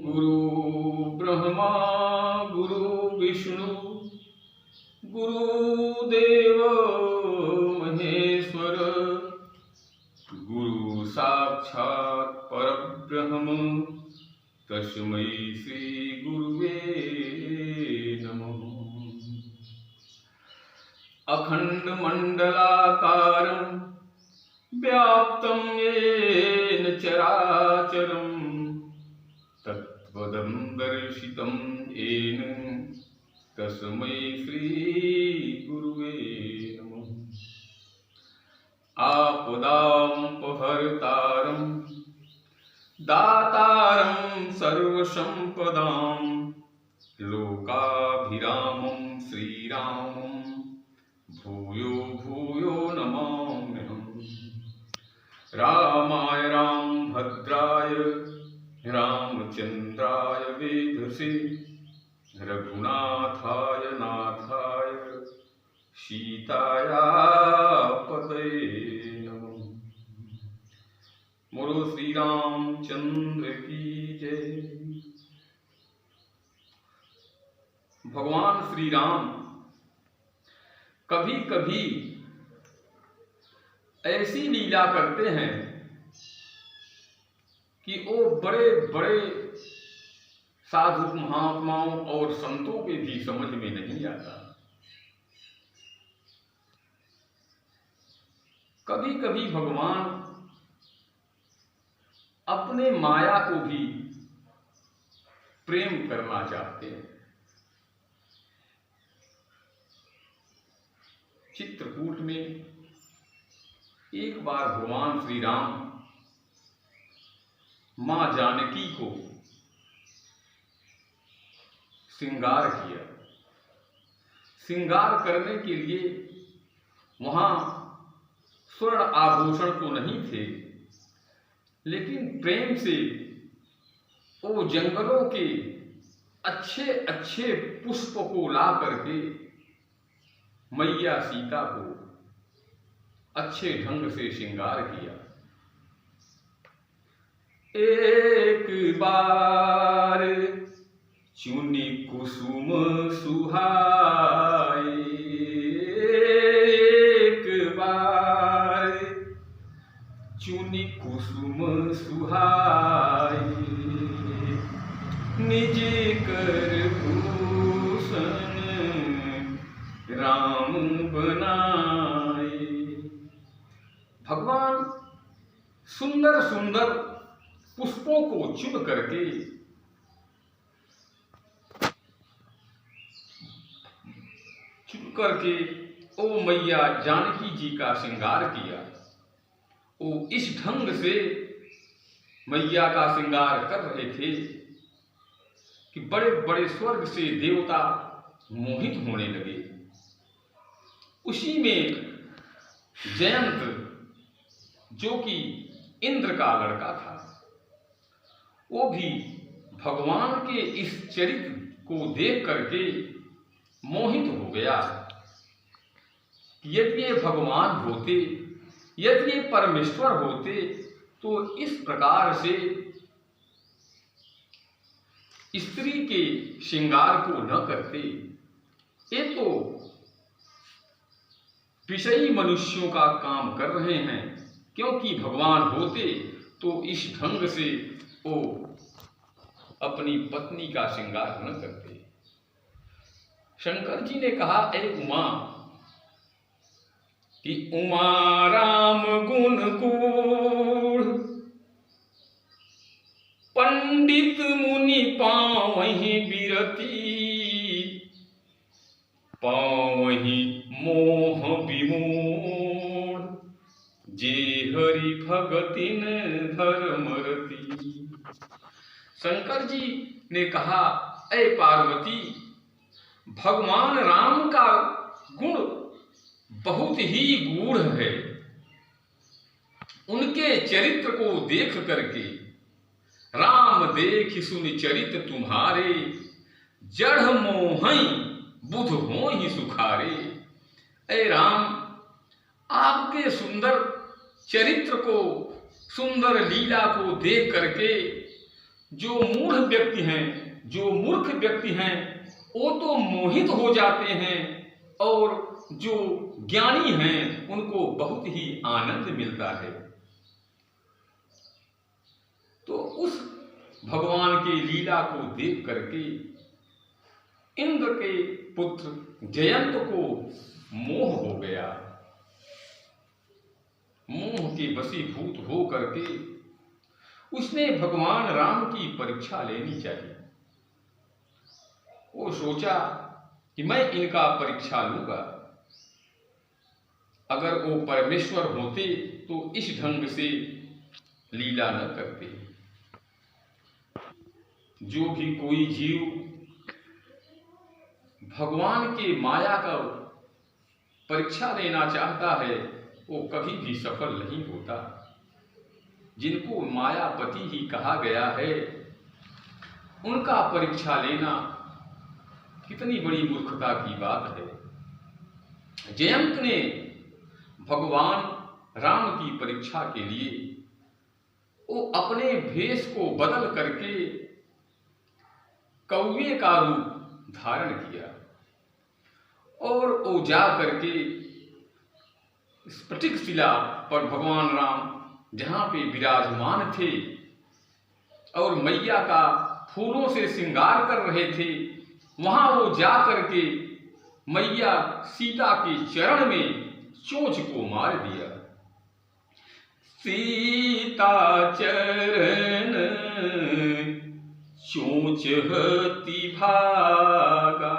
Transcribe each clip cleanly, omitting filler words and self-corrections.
गुरु ब्रह्मा गुरु विष्णु गुरुदेव महेश्वर गुरु साक्षात् परब्रह्म तस्मै श्री गुरुवे नमः। अखंड मंडलाकारं व्याप्तं येन चराचरं तत्पदं दर्शितं येन तस्मै श्री गुरुवे नमः। आपदामपहर्तारं दातारं सर्वसंपदां लोकाभिरामं श्रीरामं भूयो भूयो नमाम्यहम्। रामाय रामभद्राय रामचन्द्राय वेधसे रघुनाथाय नाथाय सीताया पतये नमः। बोलो श्री रामचंद्र की जय। भगवान श्री राम कभी कभी ऐसी लीला करते हैं कि वो बड़े बड़े साधु महात्माओं और संतों के भी समझ में नहीं आता। कभी कभी भगवान अपने माया को भी प्रेम करना चाहते हैं। चित्रकूट में एक बार भगवान श्री राम मां जानकी को श्रृंगार किया। श्रृंगार करने के लिए वहां स्वर्ण आभूषण तो नहीं थे, लेकिन प्रेम से वो जंगलों के अच्छे अच्छे पुष्प को ला करके मैया सीता को अच्छे ढंग से श्रृंगार किया। एक बार चुनी कुसुम सुहाए, एक बार चुनी कुसुम सुहाए, निज कर भूषण राम बनाए। भगवान सुंदर सुंदर पुष्पों को चुन करके ओ मैया जानकी जी का श्रृंगार किया। वो इस ढंग से मैया का श्रृंगार कर रहे थे कि बड़े बड़े स्वर्ग से देवता मोहित होने लगे। उसी में जयंत जो कि इंद्र का लड़का था, वो भी भगवान के इस चरित्र को देख करके मोहित हो गया। यदि ये भगवान होते, यदि ये परमेश्वर होते तो इस प्रकार से स्त्री के श्रृंगार को न करते। ये तो विषयी मनुष्यों का काम कर रहे हैं, क्योंकि भगवान होते तो इस ढंग से वो अपनी पत्नी का श्रृंगार न करते। शंकर जी ने कहा, ए उमा, कि उमा राम गुण गूढ़ पंडित मुनि पावहि बिरती, पावहि मोह विमूढ़ जे हरि भगतिन धर्मरति। शंकर जी ने कहा, ऐ पार्वती, भगवान राम का गुण बहुत ही गूढ़ है। उनके चरित्र को देख करके राम देख सुन चरित तुम्हारे, जड़ मोहई बुध होहि सुखारे। ऐ राम, आपके सुंदर चरित्र को, सुंदर लीला को देख करके जो मूढ़ व्यक्ति हैं, जो मूर्ख व्यक्ति हैं, वो तो मोहित हो जाते हैं, और जो ज्ञानी हैं उनको बहुत ही आनंद मिलता है। तो उस भगवान की लीला को देख करके इंद्र के पुत्र जयंत को मोह हो गया। मोह के वशीभूत हो करके उसने भगवान राम की परीक्षा लेनी चाहिए। वो सोचा कि मैं इनका परीक्षा लूंगा, अगर वो परमेश्वर होते तो इस ढंग से लीला न करते। जो भी कोई जीव भगवान के माया का परीक्षा लेना चाहता है वो कभी भी सफल नहीं होता। जिनको मायापति ही कहा गया है उनका परीक्षा लेना कितनी बड़ी मूर्खता की बात है। जयंत ने भगवान राम की परीक्षा के लिए वो अपने भेष को बदल करके कौवे का रूप धारण किया और वो जा करके स्फटिक शिला पर भगवान राम जहाँ पे विराजमान थे और मैया का फूलों से श्रृंगार कर रहे थे, वहां वो जा करके मैया सीता के चरण में चोंच को मार दिया। सीता चरण चोंच हति भागा,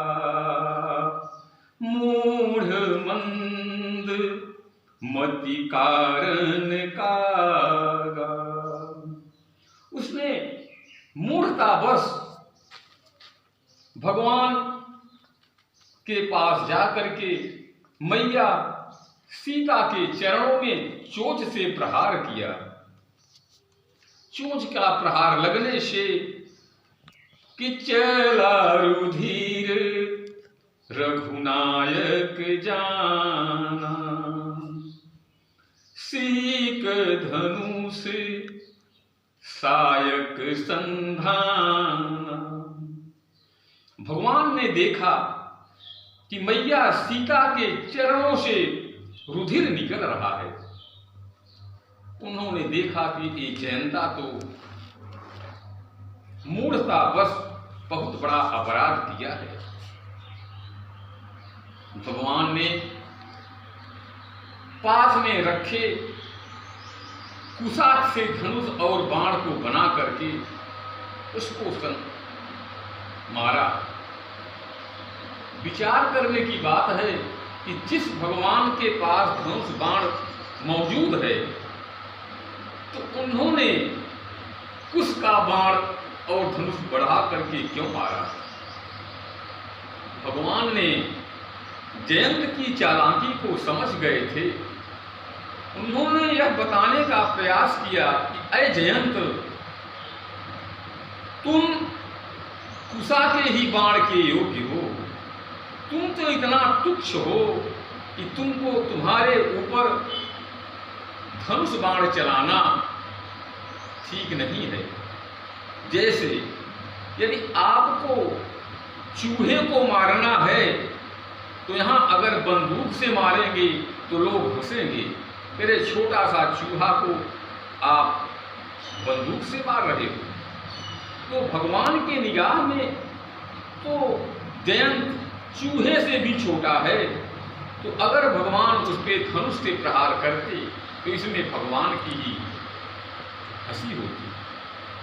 मूढ़ मंद मति कारण कागा। उसने मूढ़तावश भगवान के पास जाकर के मैया सीता के चरणों में चोंच से प्रहार किया। चोंच का प्रहार लगने से कि चला रुधिर रघुनायक जाना, सीक धनुष सायक संधाना। भगवान ने देखा कि मैया सीता के चरणों से रुधिर निकल रहा है। उन्होंने देखा कि ये जयंता तो मूढ़तावश बहुत बड़ा अपराध किया है। भगवान ने पास में रखे कुशाक से धनुष और बाण को बना करके उसको मारा। विचार करने की बात है कि जिस भगवान के पास धनुष बाण मौजूद है तो उन्होंने कुश का बाण और धनुष बढ़ा करके क्यों मारा। भगवान ने जयंत की चालाकी को समझ गए थे। उन्होंने यह बताने का प्रयास किया कि अय जयंत, तुम कुशा के ही बाण के योग्य हो। तुम तो इतना तुच्छ हो कि तुमको तुम्हारे ऊपर धनुष बाण चलाना ठीक नहीं है। जैसे यदि आपको चूहे को मारना है तो यहाँ अगर बंदूक से मारेंगे तो लोग हंसेंगे, मेरे छोटा सा चूहा को आप बंदूक से मार रहे हो। तो भगवान के निगाह में तो जयंत चूहे से भी छोटा है। तो अगर भगवान उस पे धनुष से प्रहार करते तो इसमें भगवान की ही हंसी होती।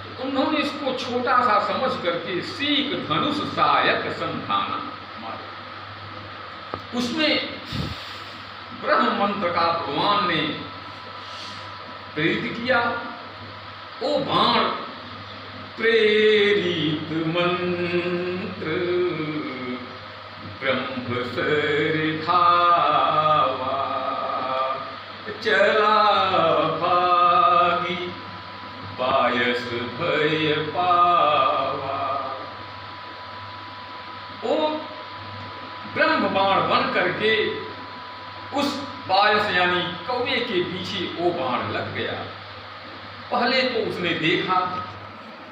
तो उन्होंने इसको छोटा सा समझ करके सीक धनुष सायक संधाना मारे। उसमें ब्रह्म मंत्र का भगवान ने प्रेरित किया। ओ बाण प्रेरित मंत्र ब्रह्म सर धावा, चला भागी पायस भय पावा। ओ ब्रह्म बाण बन करके उस पायस यानी कौवे के पीछे वो बाण लग गया। पहले तो उसने देखा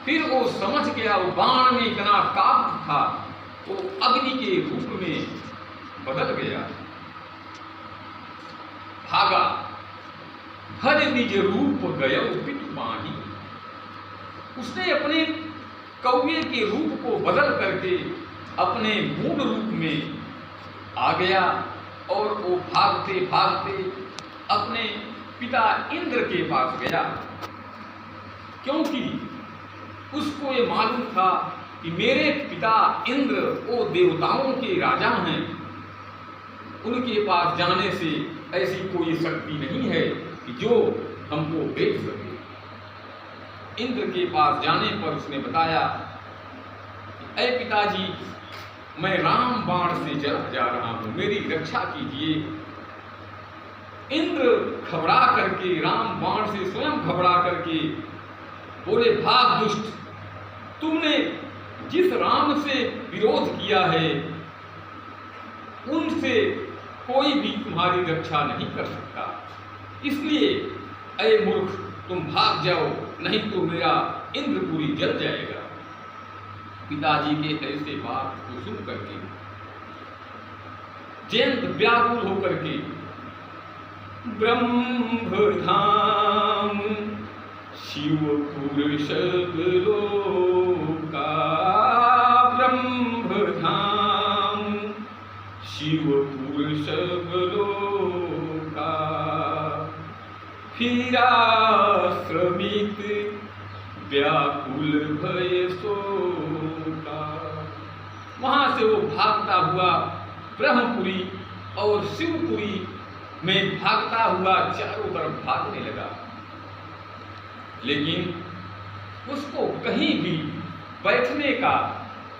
फिर वो समझ गया वो बाण में इतना ताप था, वो अग्नि के रूप में बदल गया। भागा भर निज रूप गयो पितु पानी। उसने अपने कौवे के रूप को बदल करके अपने मूल रूप में आ गया और वो भागते भागते अपने पिता इंद्र के पास गया, क्योंकि उसको ये मालूम था कि मेरे पिता इंद्र वो देवताओं के राजा हैं, उनके पास जाने से ऐसी कोई शक्ति नहीं है कि जो हमको देख सके। इंद्र के पास जाने पर उसने बताया, ऐ पिताजी, मैं राम बाण से जा रहा हूं, मेरी रक्षा कीजिए। इंद्र घबरा करके, राम बाण से स्वयं घबरा करके बोले, भाग दुष्ट, तुमने जिस राम से विरोध किया है उनसे कोई भी तुम्हारी रक्षा नहीं कर सकता, इसलिए ऐ मूर्ख तुम भाग जाओ, नहीं तो मेरा इंद्रपुरी जल जाएगा। पिताजी के ऐसे बात को सुन करके जयंत व्याकुल होकर के ब्रह्मधाम शिवपुर सबलोका, ब्रह्मधाम शिवपुर सबलोका, फिरा श्रमित व्याकुल भय शोका। वहां से वो भागता हुआ ब्रह्मपुरी और शिवपुरी में भागता हुआ चारों तरफ भागने लगा, लेकिन उसको कहीं भी बैठने का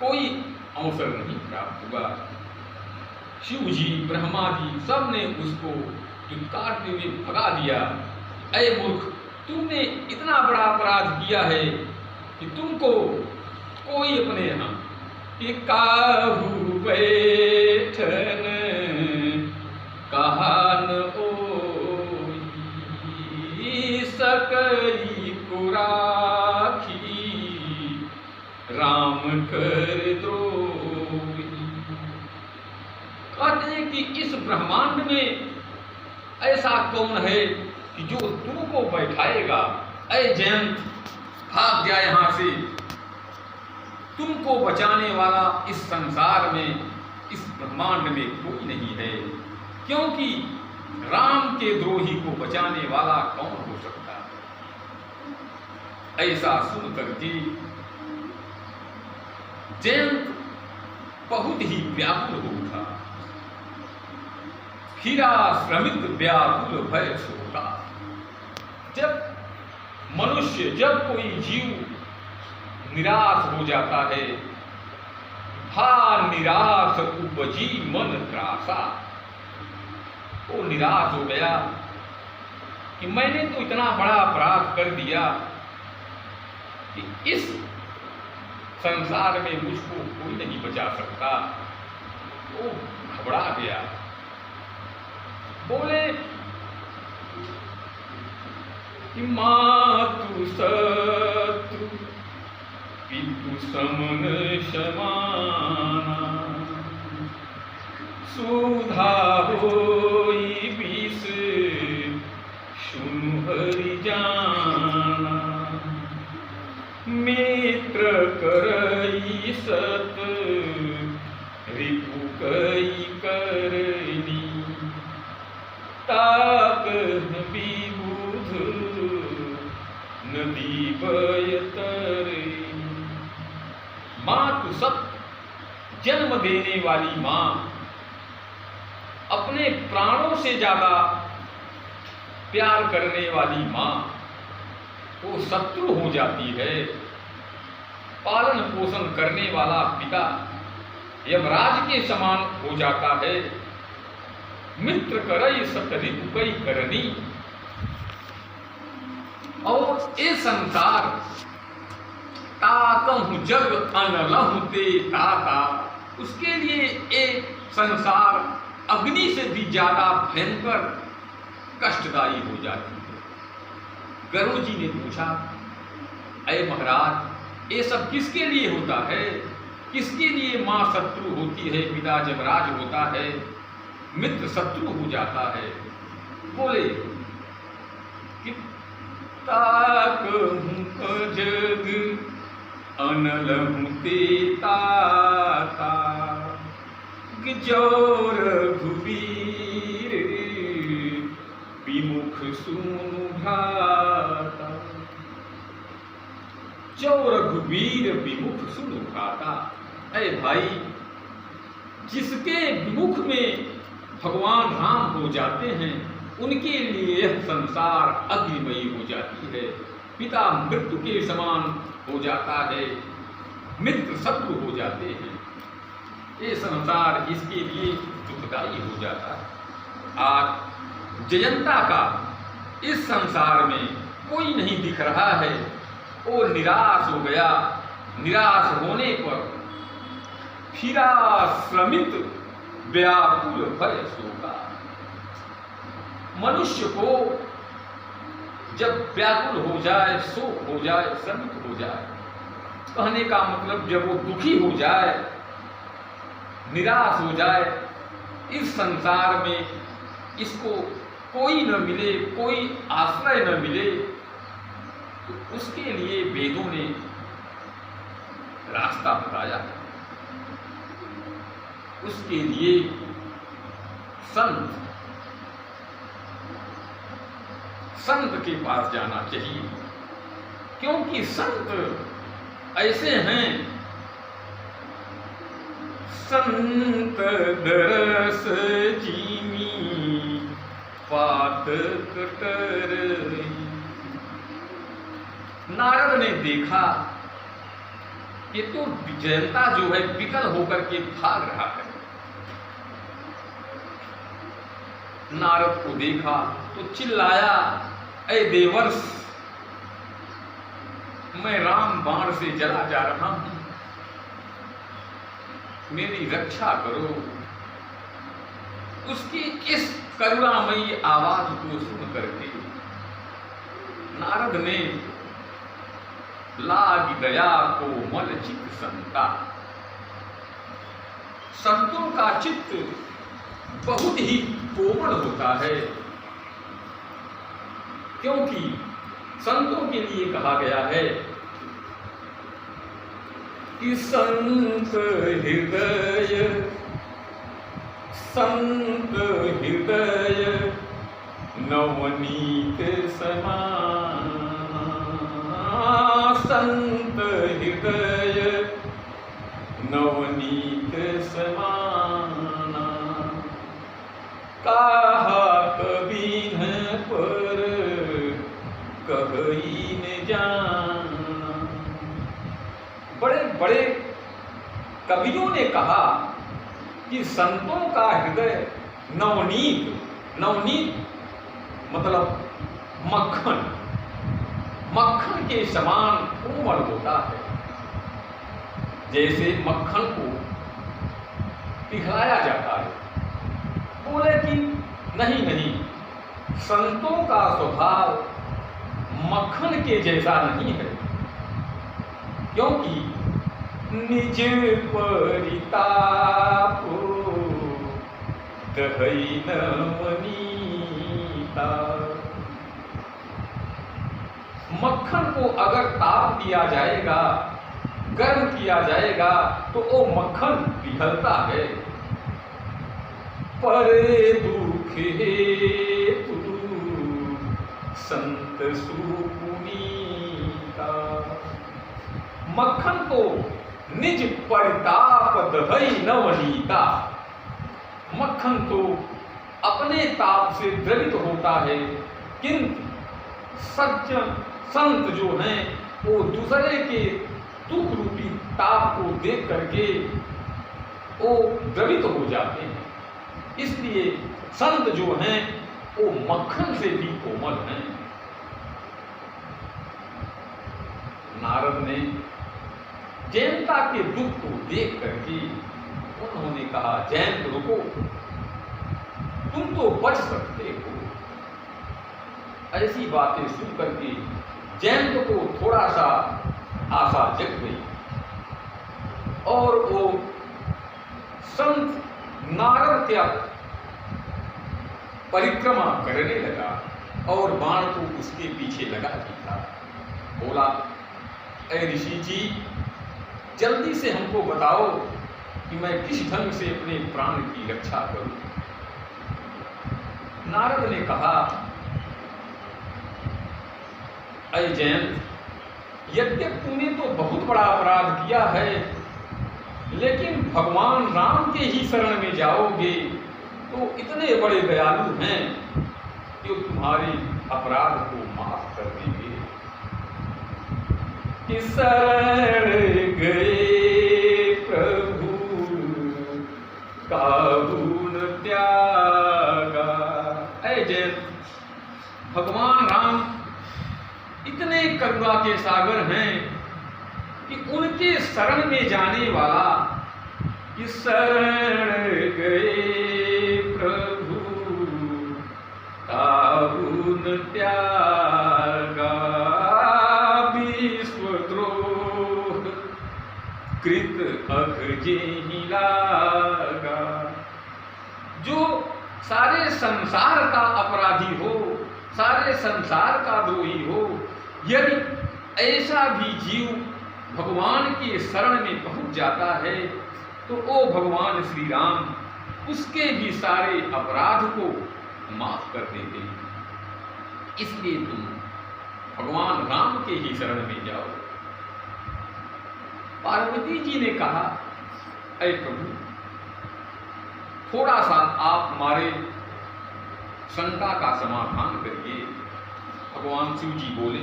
कोई अवसर नहीं प्राप्त हुआ। शिव जी, ब्रह्मा जी सब ने उसको दुत्कारते हुए भगा दिया। ऐ मूर्ख, तुमने इतना बड़ा अपराध किया है कि तुमको कोई अपने यहाँ कि काहू बैठन कहान ओई, सकई को राखी राम कर द्रोही। कहते हैं कि इस ब्रह्मांड में ऐसा कौन है कि जो तुमको बैठाएगा। ऐ जयंत, भाग जा यहां से, तुमको बचाने वाला इस संसार में, इस ब्रह्मांड में कोई नहीं है, क्योंकि राम के द्रोही को बचाने वाला कौन हो सकता है। ऐसा सुनकर के जयंत बहुत ही व्याकुल हो उठा। फिरा श्रमित व्याकुल भय शोका। जब मनुष्य, जब कोई जीव निराश हो जाता है, हा निराश उपजी मन त्रासा, वो निराश हो गया कि मैंने तो इतना बड़ा अपराध कर दिया कि इस संसार में मुझको कोई नहीं बचा सकता। वो घबरा गया, बोले कि मातु शत्रु पितु समन समाना, सुधा होई विष सुनु हरि जाना, मित्र करई सत रिपु कई करनी, ताक विबुध नदी बयतरे। मातु सत, जन्म देने वाली मां अपने प्राणों से ज्यादा प्यार करने वाली मां, वो शत्रु हो जाती है। पालन पोषण करने वाला पिता यमराज के समान हो जाता है। मित्र करई सतरिपु कई करनी, और ये संसार ताकहु जग अनलहु ते ताता, उसके लिए ये संसार अग्नि से भी ज्यादा भयंकर कष्टदायी हो जाती है। गरुड़ जी ने पूछा, अय महाराज, ये सब किसके लिए होता है? किसके लिए माँ शत्रु होती है, पिता जमराज होता है, मित्र शत्रु हो जाता है? बोले कि ताकहु जग अनलहु ते ताता, कि जो रघुवीर विमुख सुनु भ्राता। जो रघुवीर विमुख सुनु भ्राता। अरे भाई, जिसके विमुख में भगवान राम हो जाते हैं उनके लिए यह संसार अग्निमयी हो जाती है, पिता मृत्यु के समान हो जाता है, मित्र शत्रु हो जाते हैं, ये संसार इसके लिए दुखदायी हो जाता है। आज जयंता का इस संसार में कोई नहीं दिख रहा है, वो निराश हो गया। निराश होने पर फिरा श्रमित व्याकुल भय शोका। मनुष्य को जब व्याकुल हो जाए, शोक हो जाए, श्रमित हो जाए, कहने का मतलब जब वो दुखी हो जाए, निराश हो जाए, इस संसार में इसको कोई न मिले, कोई आश्रय न मिले, तो उसके लिए वेदों ने रास्ता बताया है। उसके लिए संत के पास जाना चाहिए, क्योंकि संत ऐसे हैं, संत दरस जीमी पात कटर। नारद ने देखा कि तो जयंता जो है विकल होकर के भाग रहा है। नारद को देखा तो चिल्लाया, ऐ देवर्ष, मैं राम बाण से जला जा रहा हूं, मेरी रक्षा करो। उसकी इस करुणामयी आवाज को सुन करके नारद ने लाग दया को मन चित्त संता। संतों का चित्त बहुत ही कोमल होता है, क्योंकि संतों के लिए कहा गया है कि संत हृदय नवनीत समान। संत हृदय नवनीत समाना। कहा कबीन पर कहीं न जाना। बड़े बड़े कवियों ने कहा कि संतों का हृदय नवनीत, नवनीत मतलब मक्खन, मक्खन के समान कोमल होता है। जैसे मक्खन को पिघलाया जाता है। बोले कि नहीं नहीं, संतों का स्वभाव मक्खन के जैसा नहीं है, क्योंकि निज परिताप दहई नवनीता। मक्खन को अगर ताप दिया जाएगा, गर्म किया जाएगा, तो वो मक्खन पिघलता है। परे दुख हेतु संत सुपुनीता। मक्खन को निज परिताप दहई नवनीता। मक्खन तो अपने ताप से द्रवित होता है, किंतु सज्जन संत जो हैं वो दूसरे के दुख रूपी ताप को देख करके वो द्रवित हो जाते हैं। इसलिए संत जो हैं वो मक्खन से भी कोमल हैं। नारद ने जयंता के दुख को देख करके उन्होंने कहा, जयंत रुको, तुम तो बच सकते हो। ऐसी बातें सुन करके जयंत को थोड़ा सा आशा जग गई और वो संत नारद क्या परिक्रमा करने लगा और बाण को उसके पीछे लगा ही था। बोला, ऐ ऋषि जी, जल्दी से हमको बताओ कि मैं किस ढंग से अपने प्राण की रक्षा करूं। नारद ने कहा, ऐ जयंत, यद्यप तूने तो बहुत बड़ा अपराध किया है, लेकिन भगवान राम के ही शरण में जाओगे तो इतने बड़े दयालु हैं कि वो तुम्हारे अपराध को माफ कर देंगे। कि शरण गए प्रभु काहू न त्यागा। ऐ जयंत, भगवान राम इतने करुणा के सागर हैं कि उनके शरण में जाने वाला, कि शरण गए प्रभु काहू न त्यागा। विश्वद्रोह कृत अघ जेहि लागा। जो सारे संसार का अपराधी हो, सारे संसार का द्रोही हो, यदि ऐसा भी जीव भगवान के शरण में पहुंच जाता है तो ओ भगवान श्री राम उसके भी सारे अपराध को माफ कर देते हैं। इसलिए तुम भगवान राम के ही शरण में जाओ। पार्वती जी ने कहा, ऐ प्रभु, थोड़ा सा आप हमारे शंका का समाधान करिए। भगवान शिव जी बोले,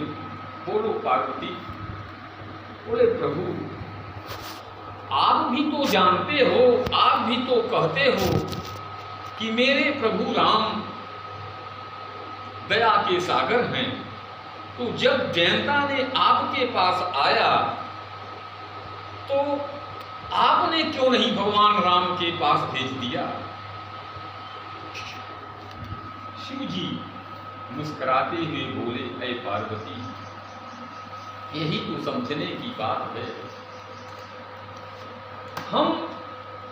बोलो पार्वती। बोले, प्रभु, आप भी तो जानते हो, आप भी तो कहते हो कि मेरे प्रभु राम दया के सागर हैं। तो जब जयंता ने आपके पास आया तो आपने क्यों नहीं भगवान राम के पास भेज दिया? शिव जी मुस्कुराते हुए बोले, ऐ पार्वती, यही तो समझने की बात है। हम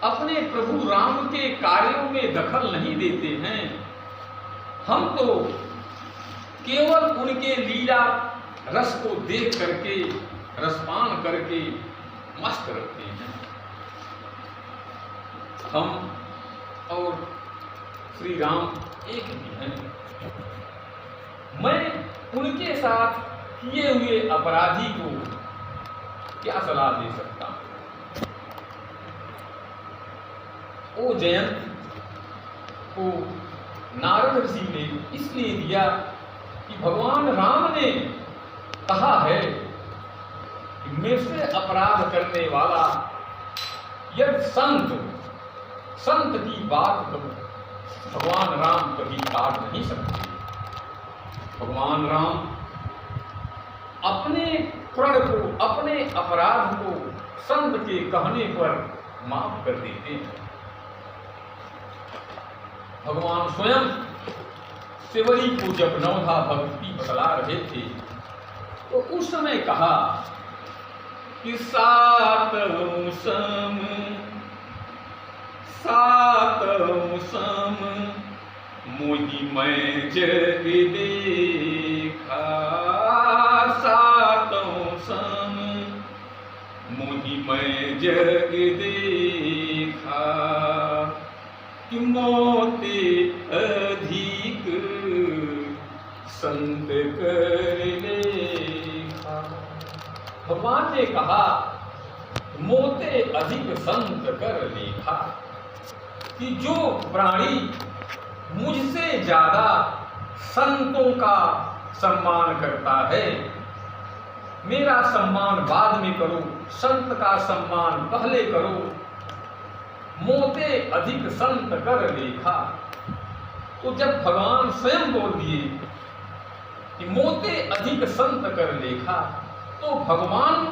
अपने प्रभु राम के कार्यों में दखल नहीं देते हैं। हम तो केवल उनके लीला रस को देख करके, रसपान करके मस्त रहते हैं। हम और श्री राम एक ही हैं। मैं उनके साथ किए हुए अपराधी को क्या सलाह दे सकता हूं? ओ जयंत को नारद ऋषि ने इसलिए दिया कि भगवान राम ने कहा है कि मुझसे अपराध करने वाला यदि संत की बात तो भगवान राम कभी काट नहीं सकते। भगवान राम अपने प्रण को, अपने अपराध को संत के कहने पर माफ कर देते हैं। भगवान स्वयं सेवरी को जब नवधा भक्ति बतला रहे थे तो उस समय कहा कि सातों सम मोहि मैं जग देखा। सातों सम मोहि मैं जग देखा। कि मोते अधिक संत कर लेखा। भगवान ने कहा, मोते अधिक संत कर लेखा, कि जो प्राणी मुझसे ज्यादा संतों का सम्मान करता है, मेरा सम्मान बाद में करो, संत का सम्मान पहले करो। मोते अधिक संत कर लेखा। तो जब भगवान स्वयं बोल दिए कि मोते अधिक संत कर लेखा, तो भगवान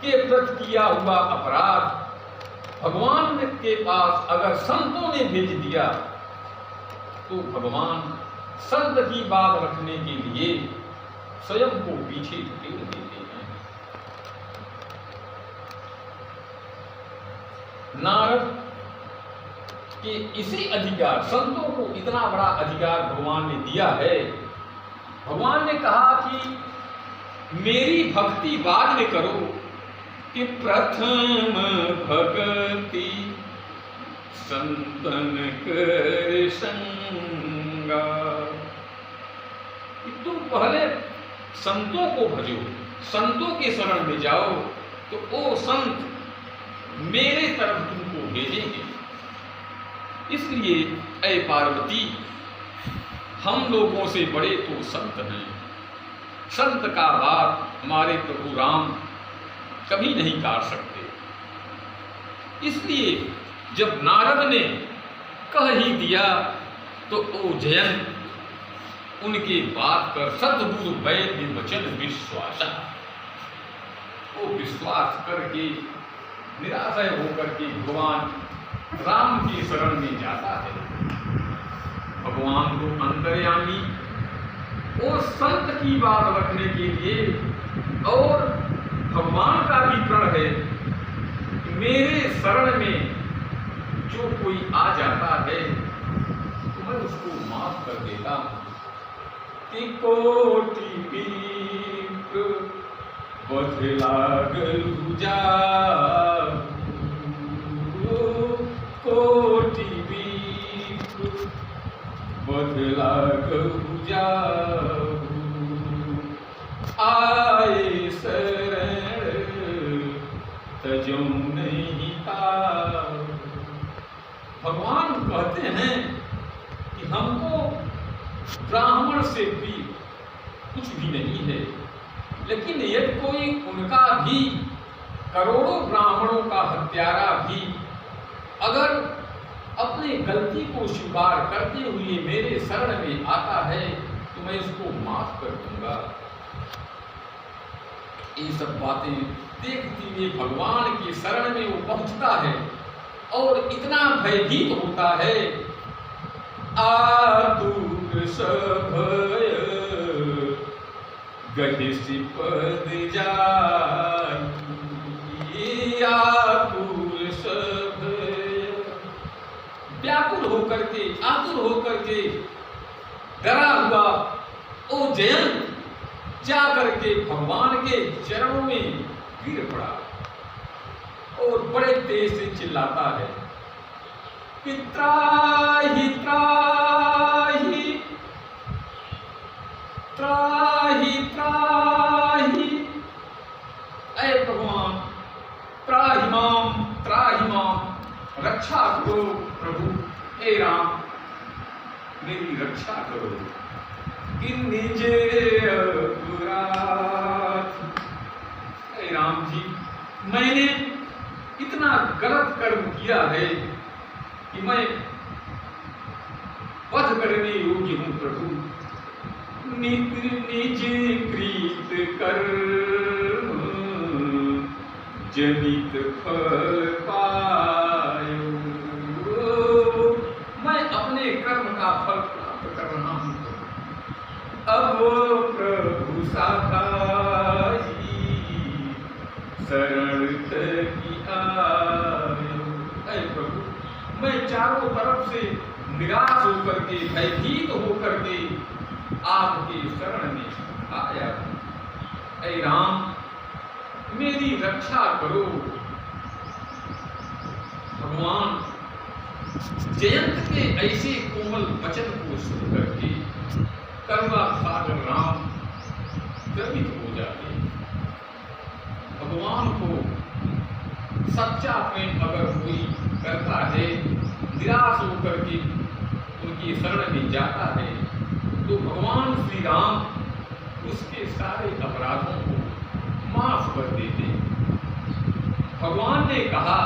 के प्रति किया हुआ अपराध भगवान के पास अगर संतों ने भेज दिया तो भगवान संत की बात रखने के लिए स्वयं को पीछे धकेल देते हैं। नारद के इसी अधिकार, संतों को इतना बड़ा अधिकार भगवान ने दिया है। भगवान ने कहा कि मेरी भक्ति बाद में करो, कि प्रथम भक्ति संतन कर संगा, कि तुम पहले संतों को भजो, संतों के शरण में जाओ, तो वो संत मेरे तरफ तुमको भेजेंगे। इसलिए ऐ पार्वती, हम लोगों से बड़े तो संत हैं, संत का बात हमारे प्रभु राम कभी नहीं काट सकते। इसलिए जब नारद ने कह ही दिया तो ओ जयंत उनकी बात कर सतगुरु वैद्य वचन विश्वासा, वो विश्वास करके निराशय होकर के भगवान राम की शरण में जाता है। भगवान को अंतर्यामी वो संत की बात रखने के लिए, और भगवान का भी प्रण है कि मेरे शरण में जो कोई आ जाता है तो मैं उसको माफ कर देता हूं। कि कोटि विप्र बदला गलु जाऊ, कोटि विप्र बदला गलु जाऊ, आए शरण तजो नहीं ताऊ। भगवान कहते हैं कि हमको ब्राह्मण से भी कुछ भी नहीं है, लेकिन यदि कोई उनका भी करोड़ों ब्राह्मणों का हत्यारा भी अगर अपने गलती को स्वीकार करते हुए मेरे शरण में आता है तो मैं उसको माफ कर दूंगा। ये सब बातें देखते हुए भगवान की शरण में वो पहुंचता है और इतना भयभीत होता है, आतुर सभय गहिसी पद जाई, आतुर सभय, व्याकुल होकर के, आतुर होकर के, डरा हुआ ओ जयंत जा करके भगवान के चरणों में गिर पड़ा और बड़े तेज से चिल्लाता है कि त्राहि त्राहि त्राहि त्राहि, ऐ भगवान त्राहि माम, रक्षा करो प्रभु, हे राम मेरी रक्षा करो। कि निज अपराध, हे राम जी मैंने इतना गलत कर्म किया है कि मैं वध करने योग्य हूं प्रभु। निज कृत कर्म जनित फल पायो, मैं अपने कर्म का फल प्राप्त कर रहा हूं। अब प्रभु साखाई शरण की आयो, ऐ प्रभु मैं चारों तरफ से निराश होकर के, भयभीत होकर के आपके शरण में आया। ऐ राम मेरी रक्षा करो। भगवान जयंत के ऐसे कोमल वचन को सुन करके करुणा सागर राम द्रवित हो जाते। भगवान को सच्चा प्रेम अगर कोई करता है, निराश होकर के उनकी शरण में जाता है, तो भगवान श्री राम उसके सारे अपराधों को माफ कर देते। भगवान ने कहा,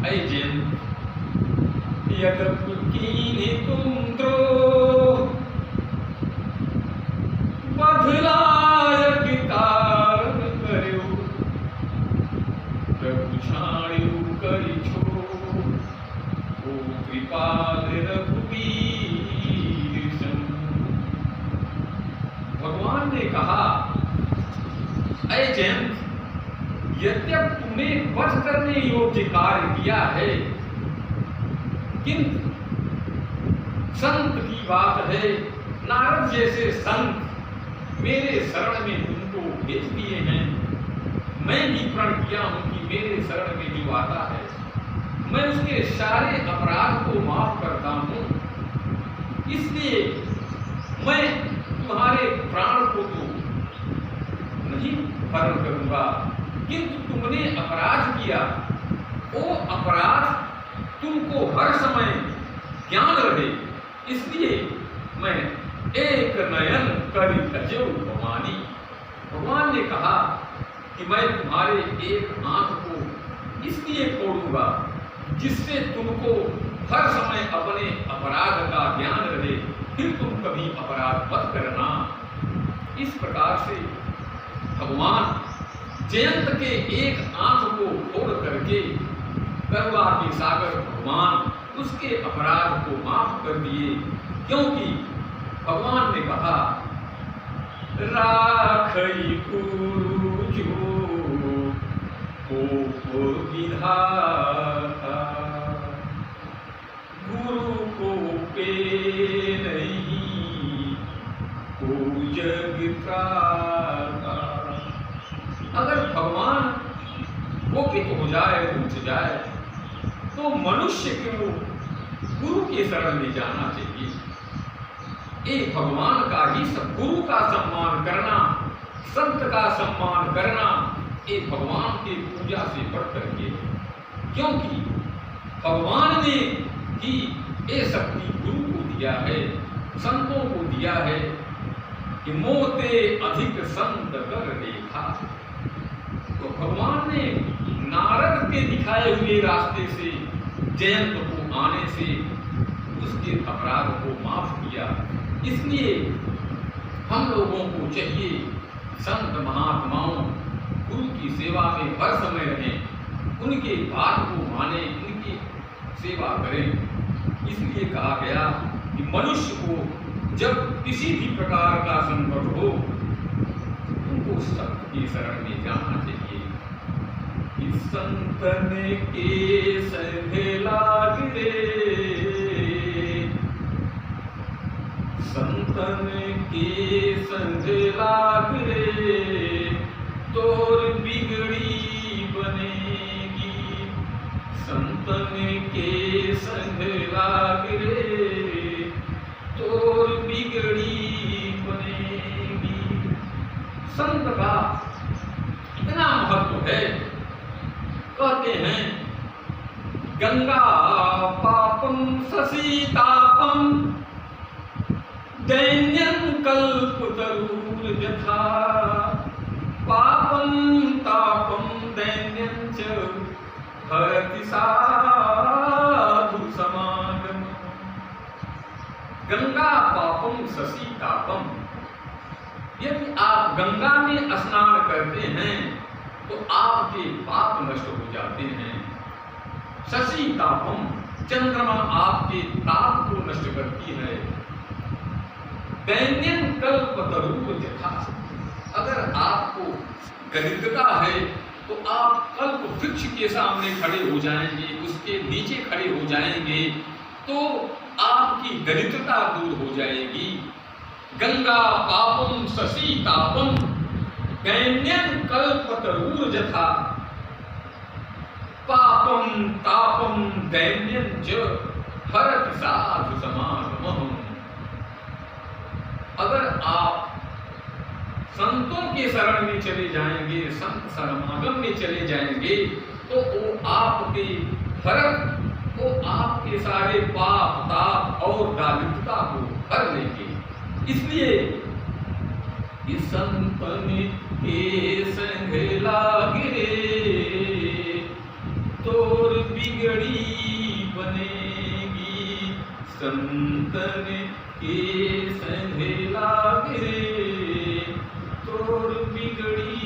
ऐ जयंत यद्यपि तुम द्रोह बदलायक तारण करो, प्रभु छाणु करि छो, ओ कृपाल रघुवीर सम। भगवान ने कहा, ऐ जयंत यद्यप तुमने तुमने वध करने योग्य कार्य किया है, किंतु संत की बात है, नारद जैसे संत मेरे शरण में तुमको भेज दिए हैं। मैं भी प्रण किया हूं कि मेरे शरण में जो आता है मैं उसके सारे अपराध को माफ करता हूं, इसलिए मैं तुम्हारे प्राण को तो नहीं हरण करूंगा, किंतु तुमने अपराध किया, वो अपराध तुमको हर समय ज्ञान रहे, इसलिए मैं एक नयन करी तजो भवानी। भगवान ने कहा कि मैं तुम्हारे एक आंख को इसलिए खोलूंगा जिससे तुमको हर समय अपने अपराध का ज्ञान रहे, फिर तुम कभी अपराध मत करना। इस प्रकार से भगवान जयंत के एक आंख को खोल करके करुणा के सागर भगवान उसके अपराध को माफ कर दिए, क्योंकि भगवान ने कहा राखई गुरु जो को विधाता, गुरु को पे नहीं को जग त्राता। अगर भगवान कोपित हो जाए, रूठ जाए, तो मनुष्य को गुरु के शरण में जाना चाहिए। एक भगवान का ही गुरु का सम्मान करना, संत का सम्मान करना, एक भगवान के पूजा से बढ़ करके, क्योंकि भगवान ने ही ये शक्ति गुरु को दिया है, संतों को दिया है कि मोते अधिक संत कर देखा। तो भगवान ने नारद के दिखाए हुए रास्ते से जयंत को आने से उसके अपराध को माफ किया। इसलिए हम लोगों को चाहिए संत महात्माओं गुरु की सेवा में हर समय रहें, उनके बात को माने, उनकी सेवा करें। इसलिए कहा गया कि मनुष्य को जब किसी भी प्रकार का संकट हो उनको संत की शरण में जाना चाहिए। संतन के संग लाग रे, संतन के संग लाग रे, तोर बिगड़ी बनेगी। संतन के संग लाग रे, तोर बिगड़ी बनेगी। संत का इतना महत्व है, कहते हैं गंगा पापम ससीतापम दैन्यं कल्पतरुर यथा, पापम तापम दैन्यं च हरति साधु समागम। गंगा पापम ससीतापम, यदि आप गंगा में स्नान करते हैं तो आपके पाप नष्ट हो जाते हैं। शशि तापम, चंद्रमा आपके ताप को नष्ट करती है। दैन्यं कल्पतरु यथा, अगर आपको दरिद्रता है तो आप कल्प वृक्ष के सामने खड़े हो जाएंगे, उसके नीचे खड़े हो जाएंगे तो आपकी दरिद्रता दूर हो जाएगी। गंगा पापम शशि तापम दैन्यं कल्पतरुर यथा, पापम तापम दैन्यं च हरति साधु समागमः। अगर आप संतों के शरण में चले जाएंगे, संत समागम में चले जाएंगे तो वो आपके हरत, वो आपके सारे पाप ताप और दारिद्रता को हर लेंगे। इसलिए इस संतन के संग लाग रे, तोर बिगड़ी बनेगी। संतन के संग लाग रे, तोर बिगड़ी